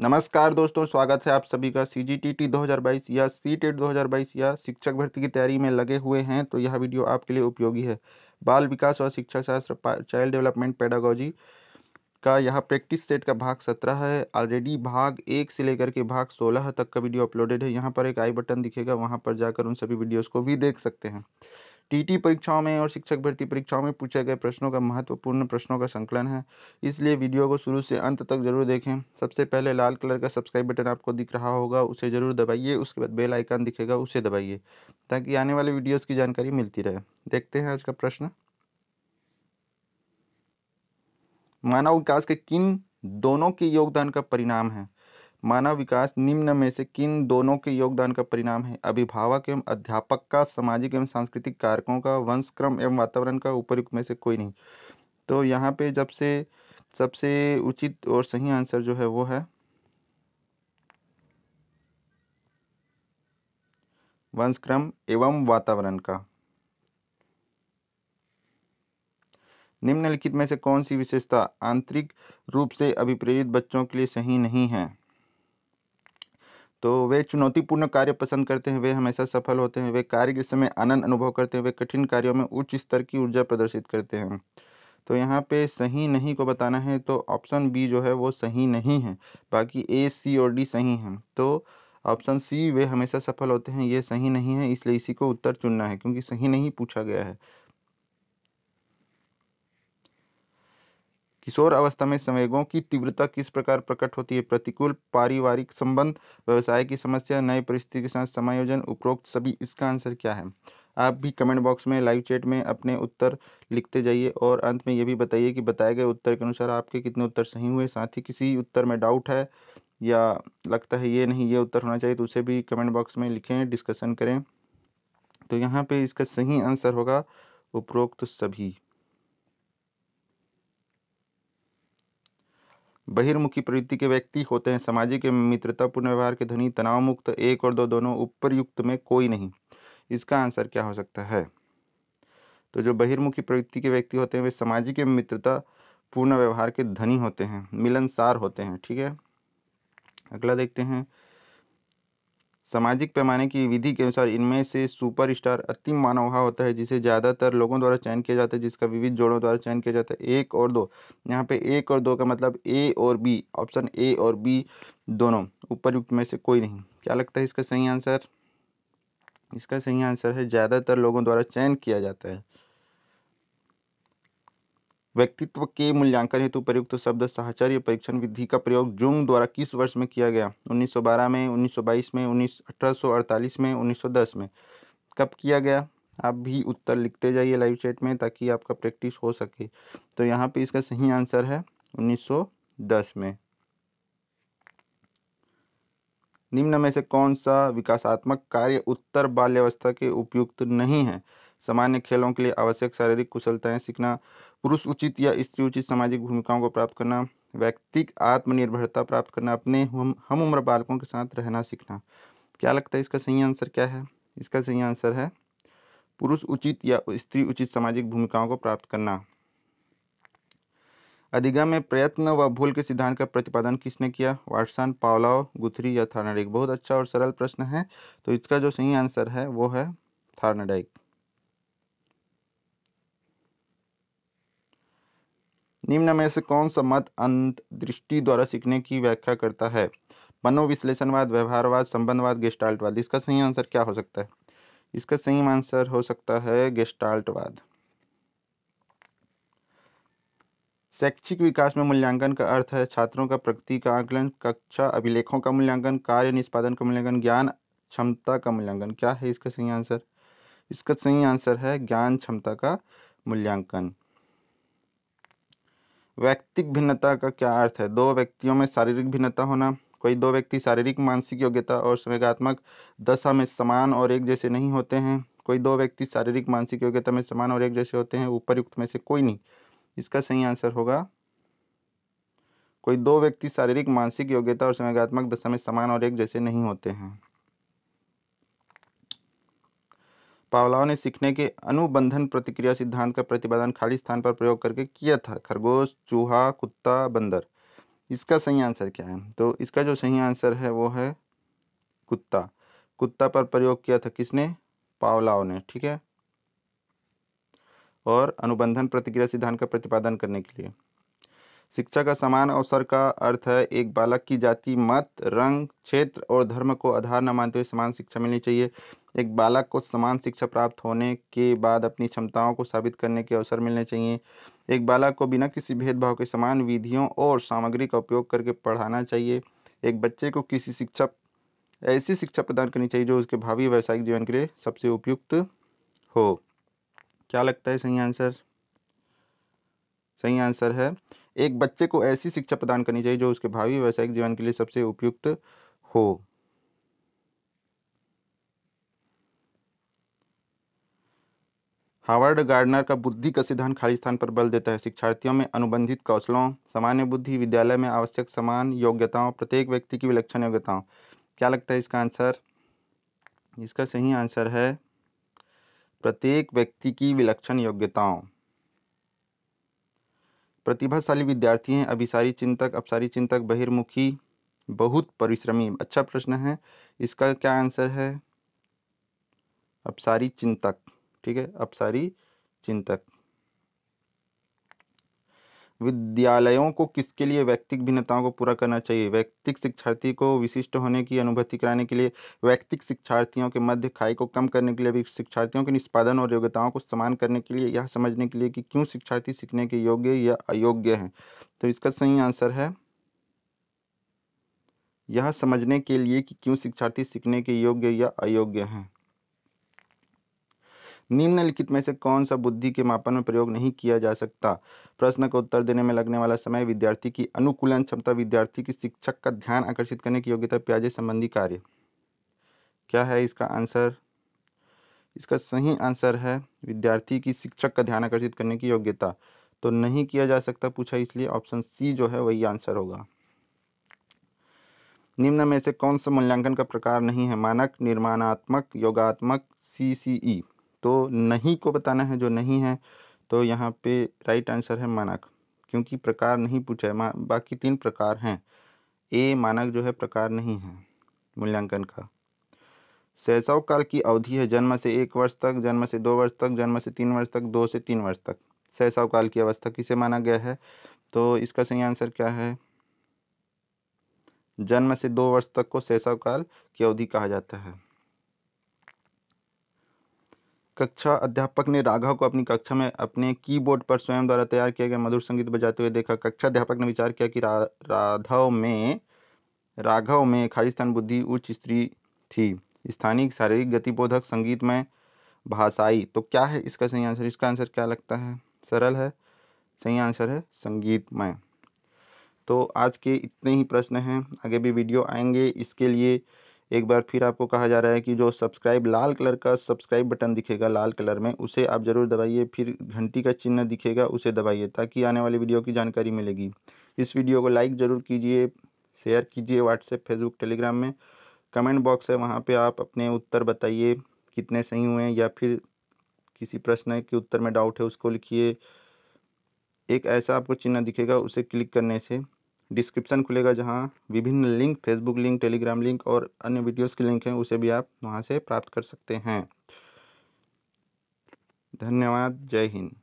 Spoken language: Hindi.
नमस्कार दोस्तों, स्वागत है आप सभी का सीजीटीटी 2022 या सीटेट 2022 या शिक्षक भर्ती की तैयारी में लगे हुए हैं तो यह वीडियो आपके लिए उपयोगी है। बाल विकास और शिक्षा शास्त्र चाइल्ड डेवलपमेंट पेडागोजी का यह प्रैक्टिस सेट का भाग 17 है। ऑलरेडी भाग 1 से लेकर के भाग 16 तक का वीडियो अपलोडेड है। यहाँ पर एक आई बटन दिखेगा, वहाँ पर जाकर उन सभी वीडियोज़ को भी देख सकते हैं। टीटी परीक्षाओं में और शिक्षक भर्ती परीक्षाओं में पूछे गए प्रश्नों का महत्वपूर्ण प्रश्नों का संकलन है, इसलिए वीडियो को शुरू से अंत तक जरूर देखें। सबसे पहले लाल कलर का सब्सक्राइब बटन आपको दिख रहा होगा, उसे जरूर दबाइए। उसके बाद बेल आइकन दिखेगा, उसे दबाइए ताकि आने वाले वीडियोस की जानकारी मिलती रहे। देखते हैं आज का प्रश्न। मानव विकास के किन दोनों के योगदान का परिणाम है? मानव विकास निम्न में से किन दोनों के योगदान का परिणाम है? अभिभावक एवं अध्यापक का, सामाजिक एवं सांस्कृतिक कारकों का, वंशक्रम एवं वातावरण का, उपयुक्त में से कोई नहीं। तो यहाँ पे जब से सबसे उचित और सही आंसर जो है वो है वंशक्रम एवं वातावरण का। निम्नलिखित में से कौन सी विशेषता आंतरिक रूप से अभिप्रेरित बच्चों के लिए सही नहीं है? तो वे चुनौतीपूर्ण कार्य पसंद करते हैं, वे हमेशा सफल होते हैं, वे कार्य के समय आनंद अनुभव करते हैं, वे कठिन कार्यों में उच्च स्तर की ऊर्जा प्रदर्शित करते हैं। तो यहाँ पे सही नहीं को बताना है तो ऑप्शन बी जो है वो सही नहीं है, बाकी ए, सी और डी सही हैं। तो ऑप्शन सी, वे हमेशा सफल होते हैं, ये सही नहीं है, इसलिए इसी को उत्तर चुनना है क्योंकि सही नहीं पूछा गया है। किशोर अवस्था में संवेगों की तीव्रता किस प्रकार प्रकट होती है? प्रतिकूल पारिवारिक संबंध, व्यवसाय की समस्या, नई परिस्थिति के साथ समायोजन, उपरोक्त सभी। इसका आंसर क्या है? आप भी कमेंट बॉक्स में, लाइव चैट में अपने उत्तर लिखते जाइए और अंत में ये भी बताइए कि बताए गए उत्तर के अनुसार आपके कितने उत्तर सही हुए। साथ ही किसी उत्तर में डाउट है या लगता है ये नहीं ये उत्तर होना चाहिए तो उसे भी कमेंट बॉक्स में लिखें, डिस्कशन करें। तो यहाँ पे इसका सही आंसर होगा उपरोक्त सभी। बहिर्मुखी प्रवृत्ति के व्यक्ति होते हैं सामाजिक एवं मित्रतापूर्ण व्यवहार के धनी, तनाव मुक्त, 1 और 2 दोनों, उपरयुक्त में कोई नहीं। इसका आंसर क्या हो सकता है? तो जो बहिर्मुखी प्रवृत्ति के व्यक्ति होते हैं वे सामाजिक एवं मित्रता पूर्ण व्यवहार के धनी होते हैं, मिलनसार होते हैं। ठीक है, अगला देखते हैं। सामाजिक पैमाने की विधि के अनुसार इनमें से सुपर स्टार अति मानव होता है जिसे ज़्यादातर लोगों द्वारा चयन किया जाता है, जिसका विविध जोड़ों द्वारा चयन किया जाता है। 1 और 2, यहाँ पे 1 और 2 का मतलब ए और बी, ऑप्शन ए और बी दोनों, उपरयुक्त में से कोई नहीं। क्या लगता है इसका सही आंसर? इसका सही आंसर है ज़्यादातर लोगों द्वारा चयन किया जाता है। व्यक्तित्व के मूल्यांकन हेतु प्रयुक्त शब्द साहचर्य परीक्षण विधि का प्रयोग जुंग द्वारा किस वर्ष में किया गया? 1912 में, 1922 में, 1848 में, 1910 में। कब किया गया? आप भी उत्तर लिखते जाइए लाइव चैट में ताकि आपका प्रैक्टिस हो सके। तो यहाँ पे इसका सही आंसर है 1910 में। निम्न में से कौन सा विकासात्मक कार्य उत्तर बाल्यावस्था के उपयुक्त नहीं है? सामान्य खेलों के लिए आवश्यक शारीरिक कुशलताएं सीखना, पुरुष उचित या स्त्री उचित सामाजिक भूमिकाओं को प्राप्त करना, व्यक्तिगत आत्मनिर्भरता प्राप्त करना, अपने हम उम्र बालकों के साथ रहना सीखना। क्या लगता है इसका सही आंसर क्या है? इसका सही आंसर है पुरुष उचित या स्त्री उचित सामाजिक भूमिकाओं को प्राप्त करना। अधिगम में प्रयत्न व भूल के सिद्धांत का प्रतिपादन किसने किया? वाटसन, पावलोव, गुथरी या थार्नडाइक। बहुत अच्छा और सरल प्रश्न है, तो इसका जो सही आंसर है वो है थार्नडाइक। निम्न में से कौन सा मत अंतर्दृष्टि द्वारा सीखने की व्याख्या करता है? मनोविश्लेषणवाद, व्यवहारवाद, संबंधवाद, गेस्टाल्टवाद। इसका सही आंसर क्या हो सकता है? इसका सही आंसर हो सकता है गेस्टाल्टवाद। शैक्षिक विकास में मूल्यांकन का अर्थ है छात्रों का प्रगति का आकलन, कक्षा अभिलेखों का मूल्यांकन, कार्य निष्पादन का मूल्यांकन, ज्ञान क्षमता का मूल्यांकन। क्या है इसका सही आंसर? इसका सही आंसर है ज्ञान क्षमता का मूल्यांकन। व्यक्तिक भिन्नता का क्या अर्थ है? दो व्यक्तियों में शारीरिक भिन्नता होना, कोई दो व्यक्ति शारीरिक, मानसिक योग्यता और संवेगात्मक दशा में समान और एक जैसे नहीं होते हैं, कोई दो व्यक्ति शारीरिक, मानसिक योग्यता में समान और एक जैसे होते हैं, उपरयुक्त में से कोई नहीं। इसका सही आंसर होगा कोई दो व्यक्ति शारीरिक, मानसिक योग्यता और संवेगात्मक दशा में समान और एक जैसे नहीं होते हैं। पावलोव ने सीखने के अनुबंधन प्रतिक्रिया सिद्धांत का प्रतिपादन खाली स्थान पर प्रयोग करके किया था? खरगोश, चूहा, कुत्ता, बंदर। इसका सही आंसर क्या है? तो इसका जो सही आंसर है वो है कुत्ता। कुत्ता पर प्रयोग किया था किसने? पावलोव ने, ठीक है। और अनुबंधन प्रतिक्रिया सिद्धांत का प्रतिपादन करने के लिए। शिक्षा का समान अवसर का अर्थ है एक बालक की जाति, मत, रंग, क्षेत्र और धर्म को आधार न मानते हुए समान शिक्षा मिलनी चाहिए। एक बालक को समान शिक्षा प्राप्त होने के बाद अपनी क्षमताओं को साबित करने के अवसर मिलने चाहिए। एक बालक को बिना किसी भेदभाव के समान विधियों और सामग्री का उपयोग करके पढ़ाना चाहिए। एक बच्चे को ऐसी शिक्षा प्रदान करनी चाहिए जो उसके भावी व्यावसायिक जीवन के लिए सबसे उपयुक्त हो। क्या लगता है सही आंसर? सही आंसर है एक बच्चे को ऐसी शिक्षा प्रदान करनी चाहिए जो उसके भावी व्यावसायिक जीवन के लिए सबसे उपयुक्त हो। हार्वर्ड गार्डनर का बुद्धि का सिद्धांत खाली स्थान पर बल देता है। शिक्षार्थियों में अनुबंधित कौशलों, सामान्य बुद्धि, विद्यालय में आवश्यक समान योग्यताओं, प्रत्येक व्यक्ति की विलक्षण योग्यताओं। क्या लगता है इसका आंसर? इसका सही आंसर है प्रत्येक व्यक्ति की विलक्षण योग्यताओं। प्रतिभाशाली विद्यार्थी हैं अभिसारी चिंतक, अपसारी चिंतक, बहिर्मुखी, बहुत परिश्रमी। अच्छा प्रश्न है। इसका क्या आंसर है? अपसारी चिंतक, ठीक है, अपसारी चिंतक। विद्यालयों को किसके लिए व्यक्तिक भिन्नताओं को पूरा करना चाहिए? व्यक्तिक शिक्षार्थी को विशिष्ट होने की अनुभूति कराने के लिए, व्यक्तिक शिक्षार्थियों के मध्य खाई को कम करने के लिए, शिक्षार्थियों के निष्पादन और योग्यताओं को समान करने के लिए, यह समझने के लिए कि क्यों शिक्षार्थी सीखने के योग्य या अयोग्य हैं। तो इसका सही आंसर है यह समझने के लिए कि क्यों शिक्षार्थी सीखने के योग्य या अयोग्य हैं। निम्नलिखित में से कौन सा बुद्धि के मापन में प्रयोग नहीं किया जा सकता? प्रश्न का उत्तर देने में लगने वाला समय, विद्यार्थी की अनुकूलन क्षमता, विद्यार्थी की शिक्षक का ध्यान आकर्षित करने की योग्यता, पियाजे संबंधी कार्य। क्या है इसका आंसर? इसका सही आंसर है विद्यार्थी की शिक्षक का ध्यान आकर्षित करने की योग्यता। तो नहीं किया जा सकता पूछा, इसलिए ऑप्शन सी जो है वही आंसर होगा। निम्न में से कौन सा मूल्यांकन का प्रकार नहीं है? मानक, निर्माणात्मक, योगात्मक, CCE। तो नहीं को बताना है जो नहीं है। तो यहाँ पे राइट आंसर है मानक, क्योंकि प्रकार नहीं पूछा है। बाकी 3 प्रकार हैं। ए मानक जो है प्रकार नहीं है मूल्यांकन का। शैशव काल की अवधि है जन्म से 1 वर्ष तक, जन्म से 2 वर्ष तक, जन्म से 3 वर्ष तक, 2 से 3 वर्ष तक। शैशव काल की अवस्था किसे माना गया है? तो इसका सही आंसर क्या है? जन्म से 2 वर्ष तक को शैशव काल की अवधि कहा जाता है। कक्षा अध्यापक ने राघव को अपनी कक्षा में अपने कीबोर्ड पर स्वयं द्वारा तैयार किया गया मधुर संगीत बजाते हुए देखा। कक्षा अध्यापक ने विचार किया कि राघव में खाली स्थान बुद्धि उच्च स्त्री थी, स्थानिक, शारीरिक, गतिबोधक, संगीतमय, भाषाई। तो क्या है इसका सही आंसर? इसका आंसर क्या लगता है? सरल है, सही आंसर है संगीतमय। तो आज के इतने ही प्रश्न हैं, आगे भी वीडियो आएंगे। इसके लिए एक बार फिर आपको कहा जा रहा है कि जो सब्सक्राइब, लाल कलर का सब्सक्राइब बटन दिखेगा लाल कलर में, उसे आप ज़रूर दबाइए। फिर घंटी का चिन्ह दिखेगा, उसे दबाइए, ताकि आने वाली वीडियो की जानकारी मिलेगी। इस वीडियो को लाइक ज़रूर कीजिए, शेयर कीजिए व्हाट्सएप, फेसबुक, टेलीग्राम में। कमेंट बॉक्स है, वहाँ पर आप अपने उत्तर बताइए कितने सही हुए हैं, या फिर किसी प्रश्न के उत्तर में डाउट है उसको लिखिए। एक ऐसा आपको चिन्ह दिखेगा, उसे क्लिक करने से डिस्क्रिप्शन खुलेगा, जहां विभिन्न link, Facebook link, Telegram link और अन्य वीडियोस के लिंक हैं, उसे भी आप वहां से प्राप्त कर सकते हैं। धन्यवाद। जय हिंद।